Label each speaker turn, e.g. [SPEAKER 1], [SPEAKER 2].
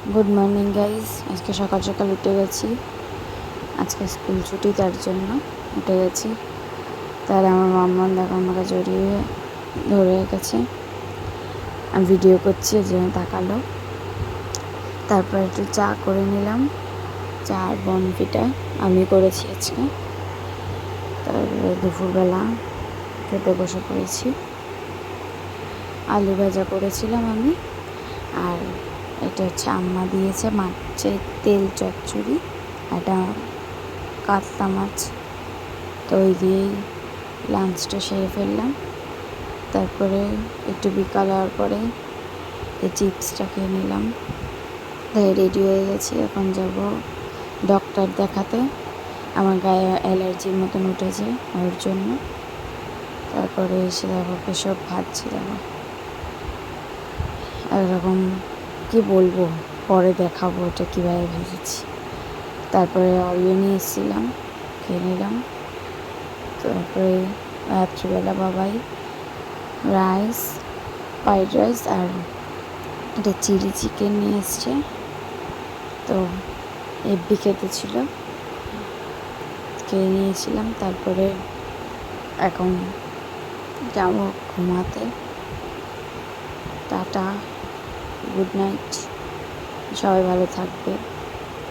[SPEAKER 1] Good morning guys. আজকে সকাল সকাল উঠে গেছি। আজকে স্কুল ছুটি, তার জন্য উঠে গেছি। তার আমার মাম্মাম দেখো আমাকে জড়িয়ে ধরে গেছে। আমি ভিডিও করছি, ওই জন্য তাকালো। তারপর একটু চা করে নিলাম, চা আর বনভিটা আমি করেছি আজকে। তারপরে দুপুরবেলা খেতে বসে পড়েছি। আলু ভাজা করেছিলাম আমি, আর এটা হচ্ছে আম্মা দিয়েছে মাছের তেল চচ্চড়ি, এটা কাতলা মাছ। তো ওই দিয়েই লাঞ্চটা সেরে ফেললাম। তারপরে একটু বিকাল হওয়ার পরে এই চিপসটা খেয়ে নিলাম। তাই রেডি হয়ে গেছি, এখন যাব ডক্টর দেখাতে। আমার গায়ে অ্যালার্জির মতন উঠেছে ওর জন্য। তারপরে এসে দেখো কেসব ভাজছি, দেখো এরকম কি বলবো, পরে দেখাবো এটা কীভাবে ভেজেছি। তারপরে অরিও নিয়ে এসেছিলাম, খেয়ে নিলাম। তারপরে রাত্রিবেলা বাবাই রাইস, ফ্রাইড রাইস আর এটা চিলি চিকেন নিয়ে এসছে। তো এফবি খেতে ছিল, খেয়ে নিয়েছিলাম। তারপরে এখন যাবো ঘুমাতে। টাটা, গুড নাইট, সবাই ভালো থাকবে।